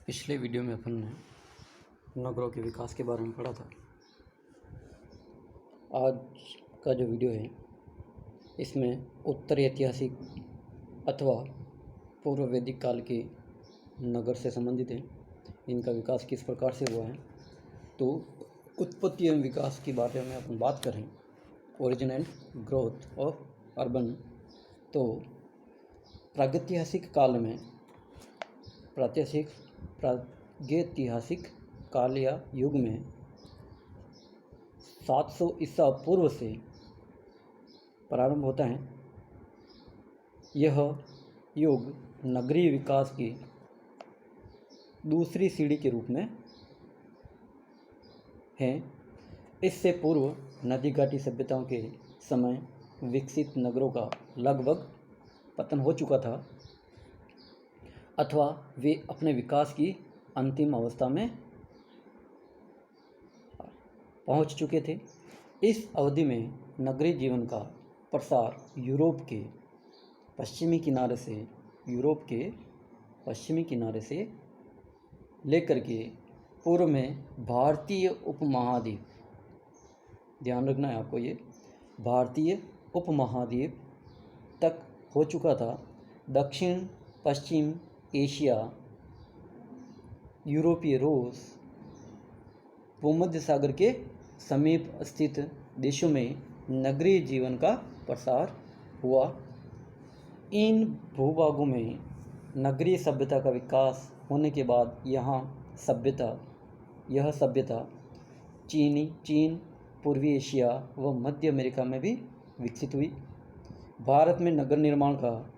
पिछले वीडियो में अपन ने नगरों के विकास के बारे में पढ़ा था। आज का जो वीडियो है इसमें उत्तर ऐतिहासिक अथवा पूर्व वैदिक काल के नगर से संबंधित है। इनका विकास किस प्रकार से हुआ है, तो उत्पत्ति एवं विकास के बारे में अपन बात करें, origin and growth of urban. तो प्रागैतिहासिक काल में प्रागैतिहासिक काल या युग में 700 ईसा पूर्व से प्रारंभ होता है। यह युग नगरीय विकास की दूसरी सीढ़ी के रूप में है। इससे पूर्व नदी घाटी सभ्यताओं के समय विकसित नगरों का लगभग पतन हो चुका था अथवा वे अपने विकास की अंतिम अवस्था में पहुंच चुके थे। इस अवधि में नगरीय जीवन का प्रसार यूरोप के पश्चिमी किनारे से लेकर के पूर्व में भारतीय उपमहाद्वीप, ध्यान रखना है आपको, ये भारतीय उपमहाद्वीप तक हो चुका था। दक्षिण पश्चिम एशिया, यूरोपीय रूस, भूमध्य सागर के समीप स्थित देशों में नगरीय जीवन का प्रसार हुआ। इन भूभागों में नगरीय सभ्यता का विकास होने के बाद यह सभ्यता चीन, पूर्वी एशिया व मध्य अमेरिका में भी विकसित हुई। भारत में नगर निर्माण का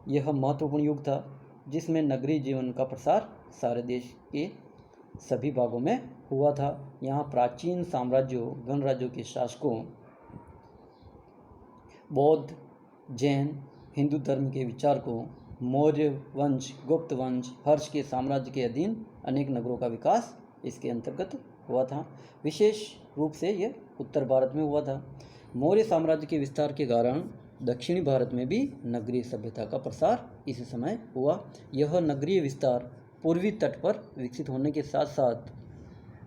यह महत्वपूर्ण युग था, जिसमें नगरीय जीवन का प्रसार सारे देश के सभी भागों में हुआ था। यहाँ प्राचीन साम्राज्यों, गणराज्यों के शासकों, बौद्ध, जैन, हिंदू धर्म के विचारकों, मौर्य वंश, गुप्त वंश, हर्ष के साम्राज्य के अधीन अनेक नगरों का विकास इसके अंतर्गत हुआ था। विशेष रूप से यह उत्तर भारत में हुआ था। मौर्य साम्राज्य के विस्तार के कारण दक्षिणी भारत में भी नगरीय सभ्यता का प्रसार इसी समय हुआ। यह नगरीय विस्तार पूर्वी तट पर विकसित होने के साथ साथ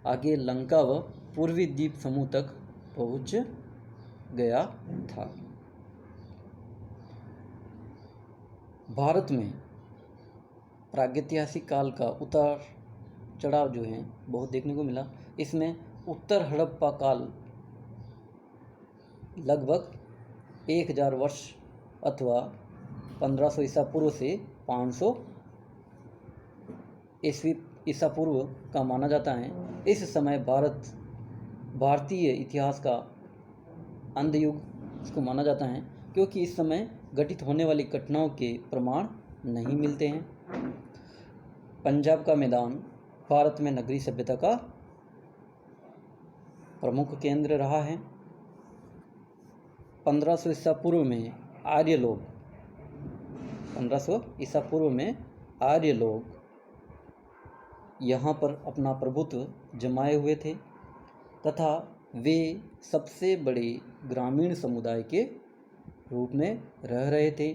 आगे लंका व पूर्वी द्वीप समूह तक पहुंच गया था। भारत में प्रागैतिहासिक काल का उतार चढ़ाव जो है बहुत देखने को मिला। इसमें उत्तर हड़प्पा काल लगभग 1000 वर्ष अथवा 1500 ईसा पूर्व से 500 ईसा पूर्व का माना जाता है। इस समय भारतीय इतिहास का अंध युग इसको माना जाता है, क्योंकि इस समय घटित होने वाली घटनाओं के प्रमाण नहीं मिलते हैं। पंजाब का मैदान भारत में नगरीय सभ्यता का प्रमुख केंद्र रहा है। 1500 ईसा पूर्व में आर्य लोग यहाँ पर अपना प्रभुत्व जमाए हुए थे तथा वे सबसे बड़े ग्रामीण समुदाय के रूप में रह रहे थे।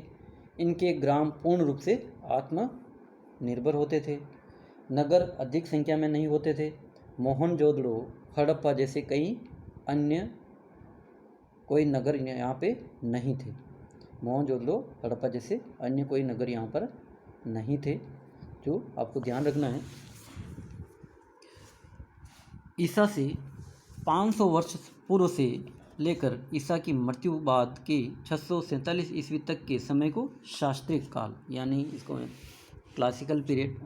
इनके ग्राम पूर्ण रूप से आत्मनिर्भर होते थे। नगर अधिक संख्या में नहीं होते थे। मोहनजोदड़ो, हड़प्पा जैसे कोई नगर यहाँ पे नहीं थे। मोहनजोदड़ो, हड़प्पा जैसे अन्य कोई नगर यहाँ पर नहीं थे, जो आपको ध्यान रखना है। ईसा से 500 वर्ष पूर्व से लेकर ईसा की मृत्यु बाद के 647 ईस्वी तक के समय को शास्त्रीय काल, यानी इसको क्लासिकल पीरियड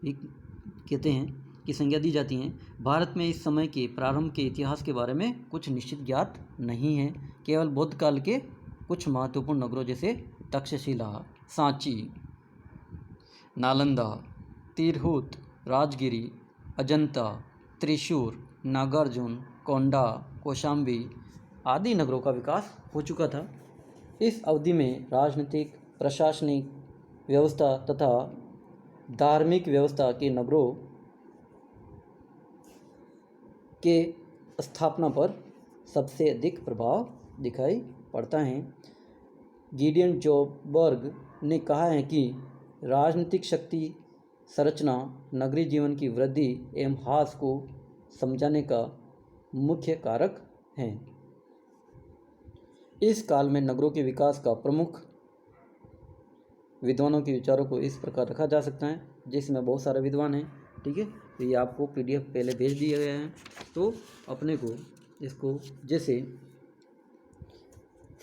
भी कहते हैं, की संज्ञा दी जाती है। भारत में इस समय के प्रारंभ के इतिहास के बारे में कुछ निश्चित ज्ञात नहीं है। केवल बौद्ध काल के कुछ महत्वपूर्ण नगरों जैसे तक्षशिला, सांची, नालंदा, तिरहुत, राजगिरी, अजंता, त्रिशूर, नागार्जुन, कोंडा, कौशाम्बी आदि नगरों का विकास हो चुका था। इस अवधि में राजनीतिक, प्रशासनिक व्यवस्था तथा धार्मिक व्यवस्था के नगरों के स्थापना पर सबसे अधिक प्रभाव दिखाई पड़ता है। गिडियन जोबर्ग ने कहा है कि राजनीतिक शक्ति संरचना नगरीय जीवन की वृद्धि एवं ह्रास को समझाने का मुख्य कारक हैं। इस काल में नगरों के विकास का प्रमुख विद्वानों के विचारों को इस प्रकार रखा जा सकता है, जिसमें बहुत सारे विद्वान हैं। ठीक है, तो ये आपको PDF पहले भेज दिए गए हैं, तो अपने को इसको जैसे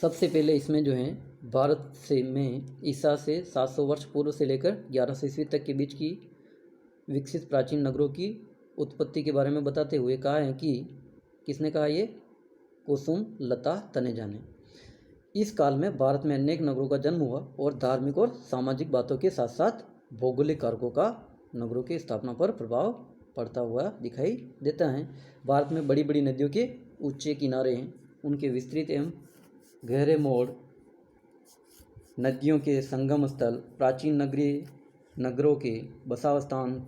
सबसे पहले इसमें जो है भारत से में ईसा से 700 वर्ष पूर्व से लेकर 1100 ईस्वी तक के बीच की विकसित प्राचीन नगरों की उत्पत्ति के बारे में बताते हुए कहा है कि किसने कहा, ये कुसुम लता तनेजा ने। इस काल में भारत में अनेक नगरों का जन्म हुआ और धार्मिक और सामाजिक बातों के साथ साथ भौगोलिक कारकों का नगरों की स्थापना पर प्रभाव पड़ता हुआ दिखाई देता है। भारत में बड़ी बड़ी नदियों के ऊंचे किनारे हैं, उनके विस्तृत एवं गहरे मोड़, नदियों के संगम स्थल, प्राचीन नगरों के बसाव स्थान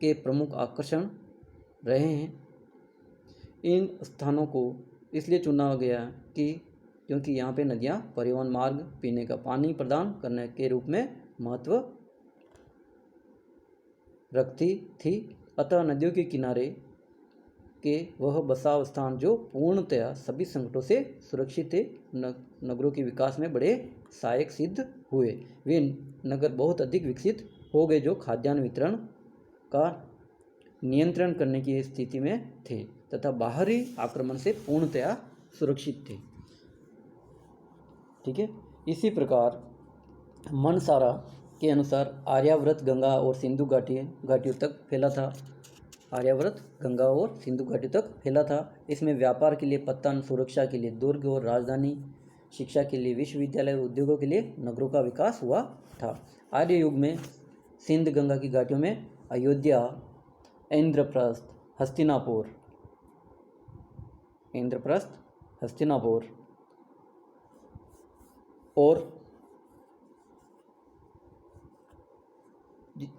के प्रमुख आकर्षण रहे हैं। इन स्थानों को इसलिए चुना गया कि क्योंकि यहाँ पे नदियाँ परिवहन मार्ग, पीने का पानी प्रदान करने के रूप में महत्व रखती थी। अतः नदियों के किनारे के वह बसाव स्थान जो पूर्णतया सभी संकटों से सुरक्षित थे, नगरों के विकास में बड़े सहायक सिद्ध हुए। वे नगर बहुत अधिक विकसित हो गए जो खाद्यान्न वितरण का नियंत्रण करने की स्थिति में थे तथा बाहरी आक्रमण से पूर्णतया सुरक्षित थे। ठीक है, इसी प्रकार मनसारा के अनुसार आर्यावर्त गंगा और सिंधु घाटियों तक फैला था। आर्यावर्त गंगा और सिंधु घाटी तक फैला था। इसमें व्यापार के लिए पत्तन, सुरक्षा के लिए दुर्ग और राजधानी, शिक्षा के लिए विश्वविद्यालय और उद्योगों के लिए नगरों का विकास हुआ था। आर्य युग में सिंध गंगा की घाटियों में अयोध्या, इंद्रप्रस्थ, हस्तिनापुर और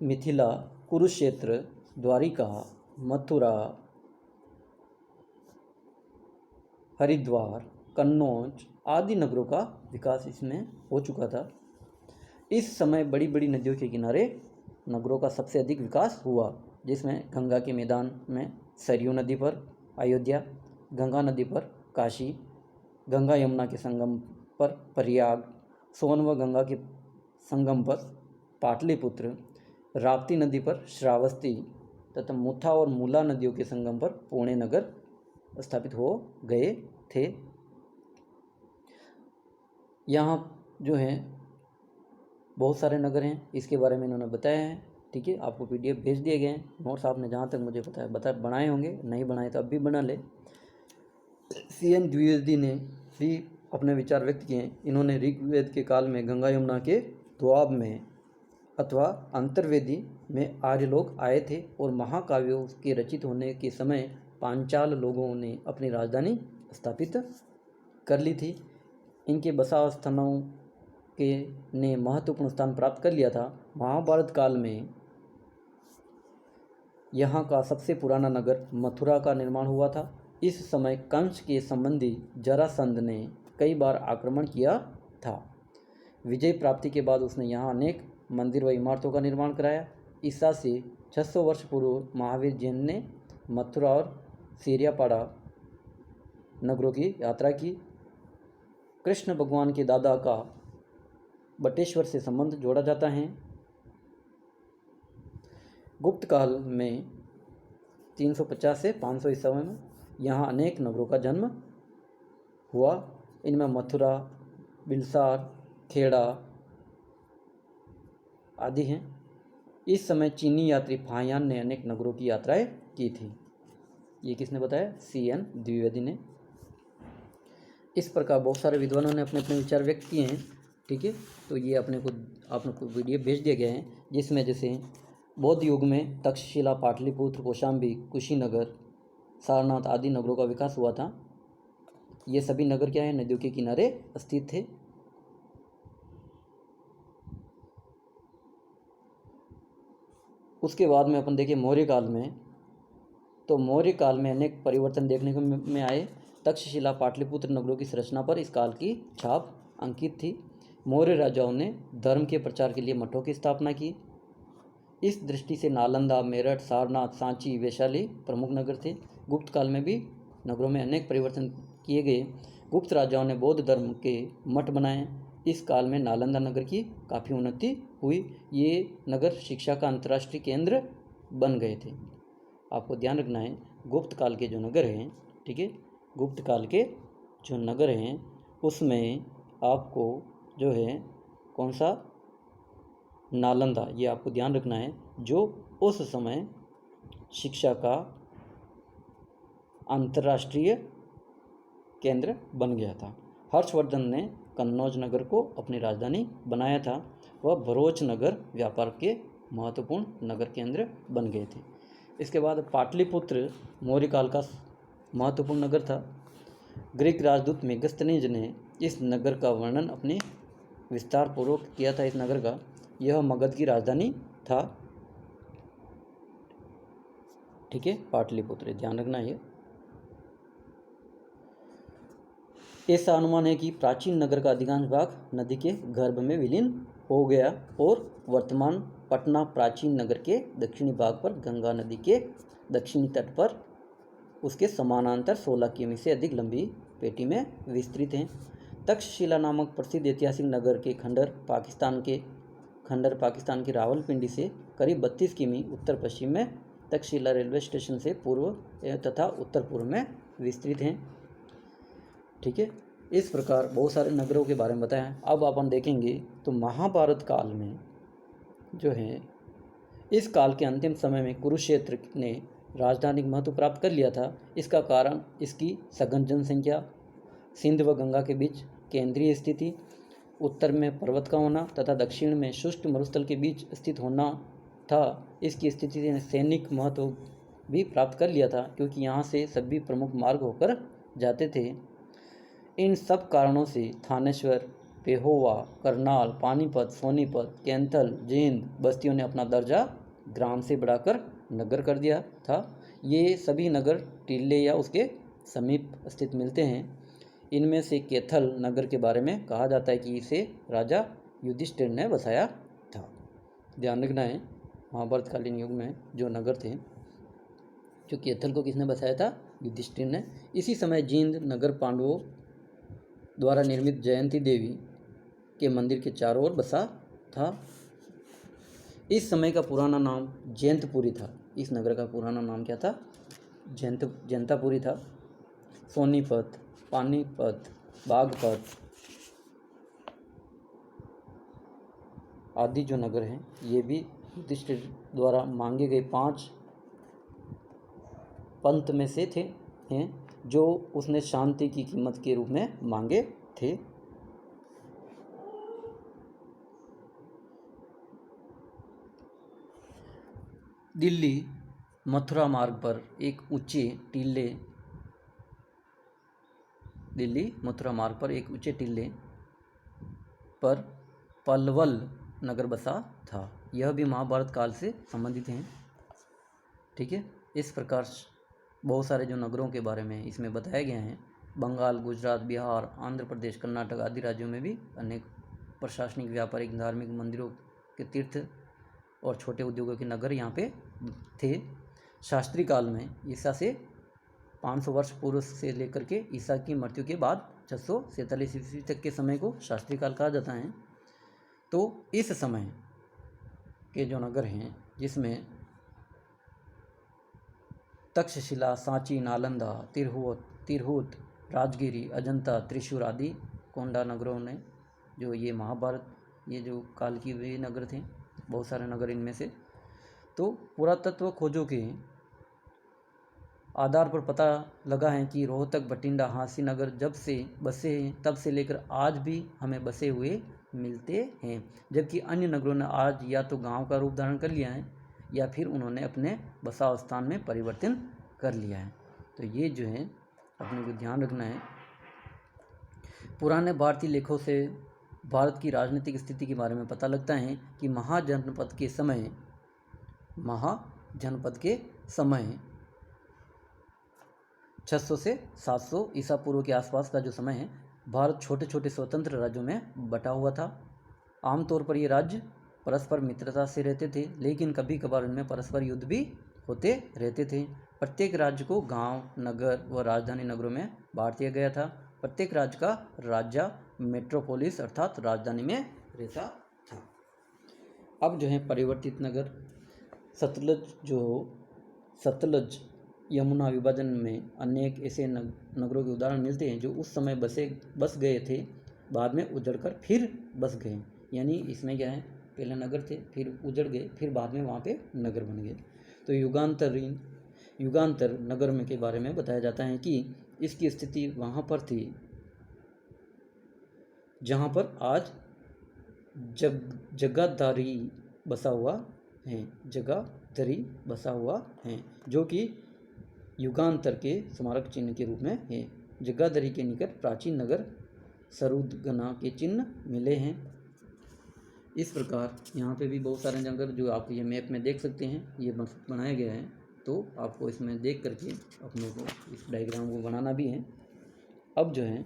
मिथिला, कुरुक्षेत्र, द्वारिका, मथुरा, हरिद्वार, कन्नौज आदि नगरों का विकास इसमें हो चुका था। इस समय बड़ी बड़ी नदियों के किनारे नगरों का सबसे अधिक विकास हुआ, जिसमें गंगा के मैदान में सरयू नदी पर अयोध्या, गंगा नदी पर काशी, गंगा यमुना के संगम पर प्रयाग, सोन व गंगा के संगम पर पाटलिपुत्र, राप्ती नदी पर श्रावस्ती तथा मुथा और मूला नदियों के संगम पर पुणे नगर स्थापित हो गए थे। यहाँ जो है बहुत सारे नगर हैं, इसके बारे में इन्होंने बताया है। ठीक है, आपको PDF भेज दिए गए हैं। नोट्स आपने जहाँ तक मुझे बताया बनाए होंगे, नहीं बनाए तो अब भी बना ले। CN द्विवेदी ने भी अपने विचार व्यक्त किए। इन्होंने ऋग्वेद के काल में गंगा यमुना के द्वाब में अथवा अंतर्वेदी में आर्य लोग आए थे और महाकाव्यों के रचित होने के समय पांचाल लोगों ने अपनी राजधानी स्थापित कर ली थी। इनके बसाव स्थानों के ने महत्वपूर्ण स्थान प्राप्त कर लिया था। महाभारत काल में यहाँ का सबसे पुराना नगर मथुरा का निर्माण हुआ था। इस समय कंस के संबंधी जरासंध ने कई बार आक्रमण किया था। विजय प्राप्ति के बाद उसने यहाँ अनेक मंदिर व इमारतों का निर्माण कराया। ईसा से 600 वर्ष पूर्व महावीर जैन ने मथुरा और सीरियापाड़ा नगरों की यात्रा की। कृष्ण भगवान के दादा का बटेश्वर से संबंध जोड़ा जाता है। गुप्त काल में 350 से 500 ईस्वी में यहाँ अनेक नगरों का जन्म हुआ। इनमें मथुरा, बिलसार, खेड़ा आदि हैं। इस समय चीनी यात्री फाहियान ने अनेक नगरों की यात्राएं की थी। ये किसने बताया? CN द्विवेदी ने। इस प्रकार बहुत सारे विद्वानों ने अपने अपने विचार व्यक्त किए हैं। ठीक है, तो ये आपको PDF भेज दिए गए हैं, जिसमें जैसे बौद्ध युग में तक्षशिला, पाटलिपुत्र, कौशाम्बी, कुशीनगर, सारनाथ आदि नगरों का विकास हुआ था। ये सभी नगर क्या है? नदियों के किनारे स्थित थे। उसके बाद में अपन देखें मौर्य काल में, तो मौर्य काल में अनेक परिवर्तन देखने को में आए। तक्षशिला, पाटलिपुत्र नगरों की संरचना पर इस काल की छाप अंकित थी। मौर्य राजाओं ने धर्म के प्रचार के लिए मठों की स्थापना की। इस दृष्टि से नालंदा, मेरठ, सारनाथ, सांची, वैशाली प्रमुख नगर थे। गुप्त काल में भी नगरों में अनेक परिवर्तन किए गए। गुप्त राजाओं ने बौद्ध धर्म के मठ बनाए। इस काल में नालंदा नगर की काफ़ी उन्नति हुई। ये नगर शिक्षा का अंतर्राष्ट्रीय केंद्र बन गए थे। आपको ध्यान रखना है, गुप्त काल के जो नगर हैं, ठीक है, गुप्त काल के जो नगर हैं उसमें आपको जो है कौन सा, नालंदा, ये आपको ध्यान रखना है, जो उस समय शिक्षा का अंतर्राष्ट्रीय केंद्र बन गया था। हर्षवर्धन ने कन्नौज नगर को अपनी राजधानी बनाया था। वह भरोच नगर व्यापार के महत्वपूर्ण नगर केंद्र बन गए थे। इसके बाद पाटलिपुत्र मौर्य काल का महत्वपूर्ण नगर था। ग्रीक राजदूत मेगस्थनीज ने इस नगर का वर्णन अपने विस्तार पूर्वक किया था। इस नगर का, यह मगध की राजधानी था, ठीक है, पाटलिपुत्र, ध्यान रखना है। ऐसा अनुमान है कि प्राचीन नगर का अधिकांश भाग नदी के गर्भ में विलीन हो गया और वर्तमान पटना प्राचीन नगर के दक्षिणी भाग पर गंगा नदी के दक्षिणी तट पर उसके समानांतर 16 किमी से अधिक लंबी पेटी में विस्तृत हैं। तक्षशिला नामक प्रसिद्ध ऐतिहासिक नगर के खंडर पाकिस्तान की रावलपिंडी से करीब 32 किमी उत्तर पश्चिम में तक्षशिला रेलवे स्टेशन से पूर्व तथा उत्तर पूर्व में विस्तृत हैं, ठीक है। इस प्रकार बहुत सारे नगरों के बारे में बताया। अब अपन देखेंगे तो महाभारत काल में जो है, इस काल के अंतिम समय में कुरुक्षेत्र ने राजधानी महत्व प्राप्त कर लिया था। इसका कारण इसकी सघन जनसंख्या, सिंध व गंगा के बीच केंद्रीय स्थिति, उत्तर में पर्वत का होना तथा दक्षिण में शुष्क मरुस्थल के बीच स्थित होना था। इसकी स्थिति ने सैनिक महत्व भी प्राप्त कर लिया था, क्योंकि यहाँ से सभी प्रमुख मार्ग होकर जाते थे। इन सब कारणों से थानेश्वर, पेहोवा, करनाल, पानीपत, सोनीपत, कैंथल, जींद बस्तियों ने अपना दर्जा ग्राम से बढ़ाकर नगर कर दिया था। ये सभी नगर टिल्ले या उसके समीप स्थित मिलते हैं। इनमें से कैथल नगर के बारे में कहा जाता है कि इसे राजा युधिष्ठिर ने बसाया था। ध्यान रखना है, महाभारतकालीन युग में जो नगर थे, जो कैथल को किसने बसाया था, युधिष्ठिर ने। इसी समय जींद नगर पांडवों द्वारा निर्मित जयंती देवी के मंदिर के चारों ओर बसा था। इस समय का पुराना नाम जयंतपुरी था। इस नगर का पुराना नाम क्या था, जयंतापुरी था। सोनीपत, पानीपत, बागपत आदि जो नगर हैं, ये भी युधिष्ठिर द्वारा मांगे गए 5 पंत में से हैं, जो उसने शांति की कीमत के रूप में मांगे थे। दिल्ली मथुरा मार्ग पर एक ऊंचे टीले पर पलवल नगर बसा था। यह भी महाभारत काल से संबंधित हैं, ठीक है। इस प्रकार बहुत सारे जो नगरों के बारे में इसमें बताया गया है। बंगाल, गुजरात, बिहार, आंध्र प्रदेश, कर्नाटक आदि राज्यों में भी अनेक प्रशासनिक, व्यापारिक, धार्मिक, मंदिरों के तीर्थ और छोटे उद्योगों के नगर यहाँ पे थे। शास्त्री काल में ईसा से 500 वर्ष पूर्व से लेकर के ईसा की मृत्यु के बाद 647 ईस्वी तक के समय को शास्त्री काल कहा जाता है। तो इस समय के जो नगर हैं, जिसमें तक्षशिला, सांची, नालंदा, तिरहुत, राजगिरी, अजंता, त्रिशूर आदि कोंडा नगरों ने जो ये महाभारत, ये जो काल की वे नगर थे, बहुत सारे नगर इनमें से। तो पुरातत्व खोजों के आधार पर पता लगा है कि रोहतक, बठिंडा, हांसी नगर जब से बसे हैं तब से लेकर आज भी हमें बसे हुए मिलते हैं, जबकि अन्य नगरों ने आज या तो गांव का रूप धारण कर लिया है या फिर उन्होंने अपने बसाव स्थान में परिवर्तन कर लिया है। तो ये जो है अपने को ध्यान रखना है। पुराने भारतीय लेखों से भारत की राजनीतिक स्थिति के बारे में पता लगता है कि महाजनपद के समय 600 से 700 ईसा पूर्व के आसपास का जो समय है, भारत छोटे छोटे स्वतंत्र राज्यों में बटा हुआ था। आमतौर पर ये राज्य परस्पर मित्रता से रहते थे, लेकिन कभी कभार उनमें परस्पर युद्ध भी होते रहते थे। प्रत्येक राज्य को गांव, नगर व राजधानी नगरों में बांट दिया गया था। प्रत्येक राज्य का राजा मेट्रोपोलिस अर्थात राजधानी में रहता था। अब जो है परिवर्तित नगर, सतलज यमुना विभाजन में अनेक ऐसे नगरों के उदाहरण मिलते हैं जो उस समय बस गए थे, बाद में उजड़कर फिर बस गए। यानी इसमें क्या है, पहले नगर थे, फिर उजड़ गए, फिर बाद में वहाँ पे नगर बन गए। तो युगांतर नगर में के बारे में बताया जाता है कि इसकी स्थिति वहाँ पर थी जहाँ पर आज जगाधरी बसा हुआ है, जो कि युगांतर के स्मारक चिन्ह के रूप में है। जगाधरी के निकट प्राचीन नगर सरुदगना के चिन्ह मिले हैं। इस प्रकार यहाँ पे भी बहुत सारे नगर जो आप ये मैप में देख सकते हैं, ये बनाया गया है, तो आपको इसमें देख करके अपने को इस डायग्राम को बनाना भी है। अब जो है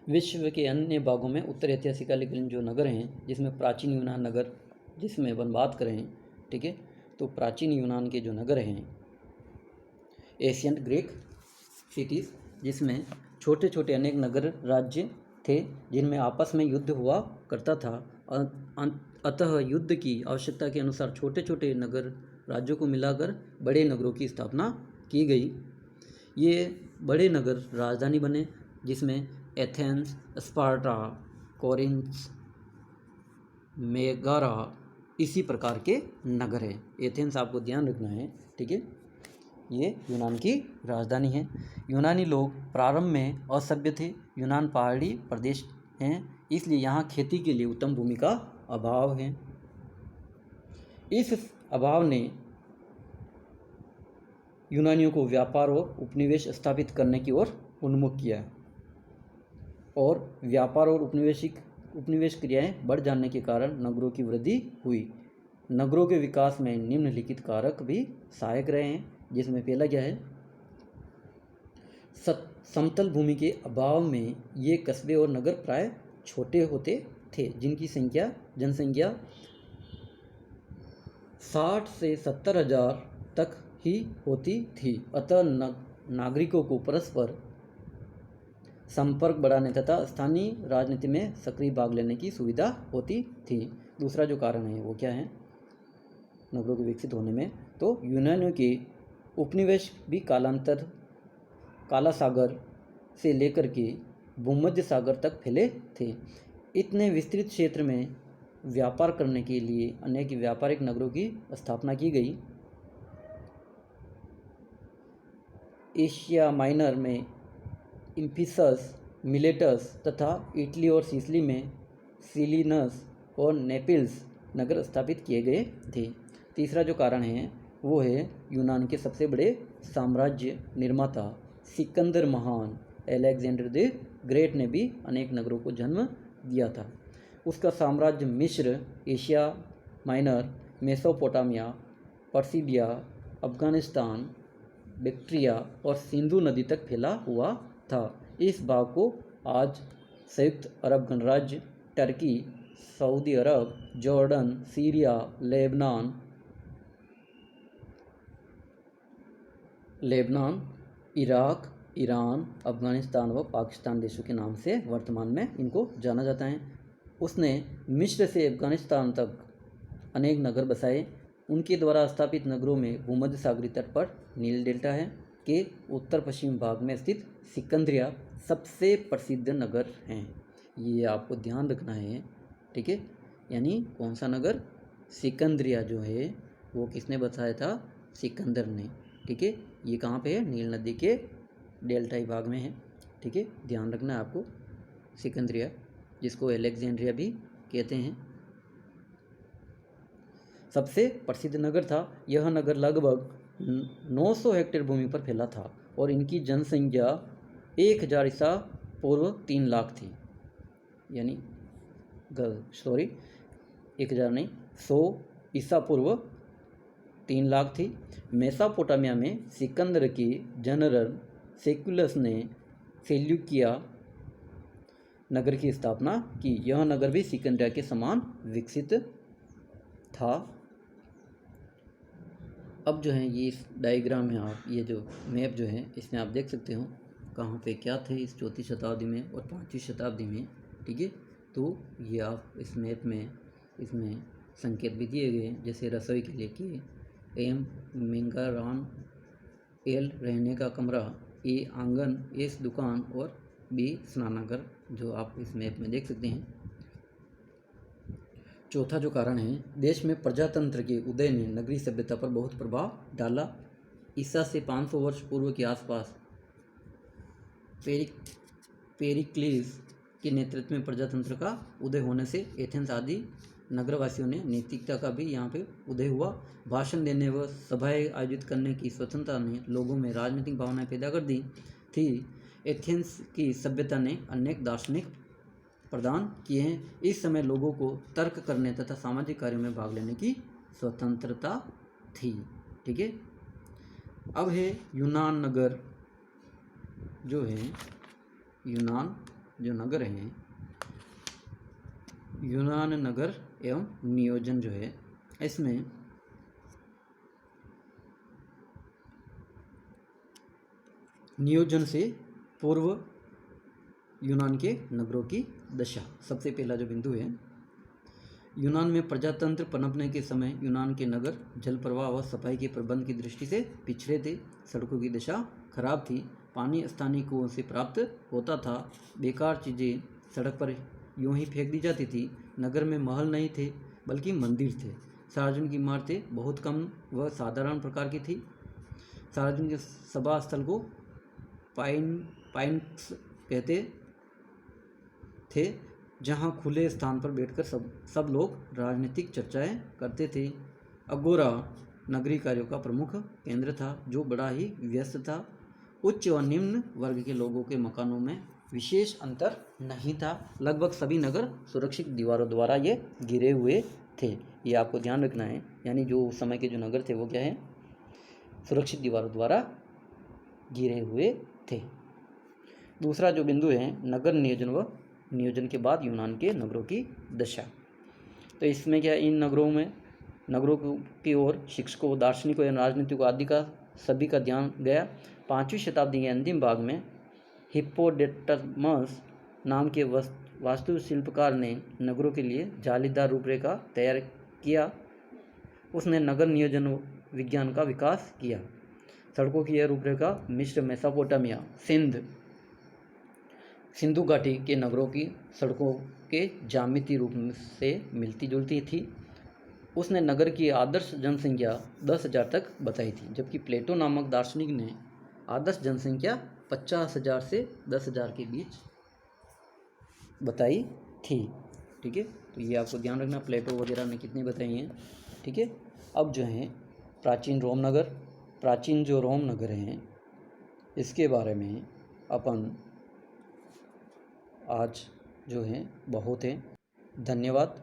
विश्व के अन्य भागों में उत्तर ऐतिहासिक कालीन जो नगर हैं, जिसमें प्राचीन यूनान नगर, जिसमें अपन बात करें, ठीक है, तो प्राचीन यूनान के जो नगर हैं, एशियंट ग्रीक सिटीज़, जिसमें छोटे छोटे अनेक नगर राज्य थे जिनमें आपस में युद्ध हुआ करता था। अतः युद्ध की आवश्यकता के अनुसार छोटे छोटे नगर राज्यों को मिलाकर बड़े नगरों की स्थापना की गई। ये बड़े नगर राजधानी बने, जिसमें एथेंस, स्पार्टा, कोरिंथ, मेगारा इसी प्रकार के नगर हैं। एथेंस आपको ध्यान रखना है, ठीक है, ये यूनान की राजधानी है। यूनानी लोग प्रारंभ में असभ्य थे। यूनान पहाड़ी प्रदेश हैं, इसलिए यहाँ खेती के लिए उत्तम भूमि का अभाव है। इस अभाव ने यूनानियों को व्यापार और उपनिवेश स्थापित करने की ओर उन्मुख किया, और व्यापार और उपनिवेश क्रियाएं बढ़ जाने के कारण नगरों की वृद्धि हुई। नगरों के विकास में निम्नलिखित कारक भी सहायक रहे हैं, जिसमें पहला क्या है, समतल भूमि के अभाव में ये कस्बे और नगर प्राय छोटे होते थे, जिनकी जनसंख्या 60 से 70 हज़ार तक ही होती थी। अतः नागरिकों को परस्पर संपर्क बढ़ाने तथा स्थानीय राजनीति में सक्रिय भाग लेने की सुविधा होती थी। दूसरा जो कारण है वो क्या है नगरों के विकसित होने में, तो यूनानियों के उपनिवेश भी काला सागर से लेकर के भूमध्य सागर तक फैले थे। इतने विस्तृत क्षेत्र में व्यापार करने के लिए अनेक व्यापारिक नगरों की स्थापना की गई। एशिया माइनर में इम्फिसस, मिलेटस तथा इटली और सिसिली में सिलिनस और नेपिल्स नगर स्थापित किए गए थे। तीसरा जो कारण है वो है यूनान के सबसे बड़े साम्राज्य निर्माता सिकंदर महान, अलेक्जेंडर द ग्रेट ने भी अनेक नगरों को जन्म दिया था। उसका साम्राज्य मिस्र, एशिया माइनर, मेसोपोटामिया, पर्सिडिया, अफगानिस्तान, बैक्ट्रिया और सिंधु नदी तक फैला हुआ था। इस भाग को आज संयुक्त अरब गणराज्य, टर्की, सऊदी अरब, Jordan, Syria, Lebanon, Iraq, Iran, Afghanistan व पाकिस्तान देशों के नाम से वर्तमान में इनको जाना जाता है। उसने मिस्र से अफगानिस्तान तक अनेक नगर बसाए। उनके द्वारा स्थापित नगरों में भूमध्य सागरीय तट पर नील डेल्टा है के उत्तर पश्चिम भाग में स्थित सिकंदरिया सबसे प्रसिद्ध नगर हैं। ये आपको ध्यान रखना है, ठीक है। यानी कौन सा नगर, सिकंदरिया जो है वो किसने बसाया था, सिकंदर ने, ठीक है। ये कहाँ पे है, नील नदी के डेल्टाई भाग में है, ठीक है, ध्यान रखना है आपको। सिकंदरिया जिसको अलेक्जेंड्रिया भी कहते हैं, सबसे प्रसिद्ध नगर था। यह नगर लगभग 900 हेक्टेयर भूमि पर फैला था और इनकी जनसंख्या 1000 ईसा पूर्व 3 लाख थी। यानी 1000 नहीं, 100 ईसा पूर्व 3 लाख थी। मेसोपोटामिया में सिकंदर के जनरल सेक्युलस ने सेल्यूकिया नगर की स्थापना की। यह नगर भी सिकंदरिया के समान विकसित था। अब जो है ये इस डायग्राम में आप ये जो मैप जो है इसमें आप देख सकते हो कहाँ पे क्या थे इस 4वीं शताब्दी में और 5वीं शताब्दी में, ठीक है। तो ये आप इस मैप में इसमें संकेत भी दिए गए हैं, जैसे रसोई के लिए कि एम मिंगारान, एल रहने का कमरा, ए आंगन, एस दुकान और बी स्नानागार, जो आप इस मैप में देख सकते हैं। चौथा जो कारण है, देश में प्रजातंत्र के उदय ने नगरीय सभ्यता पर बहुत प्रभाव डाला। ईसा से 500 वर्ष पूर्व के आसपास पेरिक्लीस के नेतृत्व में प्रजातंत्र का उदय होने से एथेंस आदि नगरवासियों ने नैतिकता का भी यहाँ पे उदय हुआ। भाषण देने व सभाएं आयोजित करने की स्वतंत्रता ने लोगों में राजनीतिक भावनाएं पैदा कर दी थी। एथेंस की सभ्यता ने अनेक दार्शनिक प्रदान किए हैं। इस समय लोगों को तर्क करने तथा सामाजिक कार्यों में भाग लेने की स्वतंत्रता थी, ठीक है। अब है यूनान नगर, जो है यूनान जो नगर है, यूनान नगर एवं नियोजन जो है, इसमें नियोजन से पूर्व यूनान के नगरों की दशा। सबसे पहला जो बिंदु है, यूनान में प्रजातंत्र पनपने के समय यूनान के नगर जल प्रवाह व सफाई के प्रबंध की दृष्टि से पिछड़े थे। सड़कों की दशा खराब थी, पानी स्थानीय कुओं से प्राप्त होता था, बेकार चीज़ें सड़क पर यूं ही फेंक दी जाती थी। नगर में महल नहीं थे बल्कि मंदिर थे। सार्वजनिक इमारतें बहुत कम व साधारण प्रकार की थी। सार्वजनिक सभा स्थल को पाइन्स कहते थे, जहां खुले स्थान पर बैठकर सब लोग राजनीतिक चर्चाएं करते थे। अगोरा नगरीय कार्यों का प्रमुख केंद्र था, जो बड़ा ही व्यस्त था। उच्च व निम्न वर्ग के लोगों के मकानों में विशेष अंतर नहीं था। लगभग सभी नगर सुरक्षित दीवारों द्वारा ये घिरे हुए थे। ये आपको ध्यान रखना है, यानी जो उस समय के जो नगर थे वो क्या है, सुरक्षित दीवारों द्वारा घिरे हुए थे। दूसरा जो बिंदु है, नगर नियोजन व नियोजन के बाद यूनान के नगरों की दशा। तो इसमें क्या, इन नगरों की ओर शिक्षकों, दार्शनिकों एवं राजनीतिकों आदि का सभी का ध्यान गया। 5वीं शताब्दी के अंतिम भाग में हिप्पोडेटमस नाम के वास्तुशिल्पकार ने नगरों के लिए जालीदार रूपरेखा तैयार किया। उसने नगर नियोजन विज्ञान का विकास किया। सड़कों की यह रूपरेखा मिस्र, मेसोपोटामिया, सिंधु घाटी के नगरों की सड़कों के ज्यामितीय रूप से मिलती जुलती थी। उसने नगर की आदर्श जनसंख्या 10,000 तक बताई थी, जबकि प्लेटो नामक दार्शनिक ने आदर्श जनसंख्या 50,000 से 10,000 के बीच बताई थी, ठीक है। तो ये आपको ध्यान रखना, प्लेटो वगैरह ने कितनी बताई हैं, ठीक है। अब जो है प्राचीन जो रोम नगर हैं, इसके बारे में अपन आज जो है बहुत है। धन्यवाद।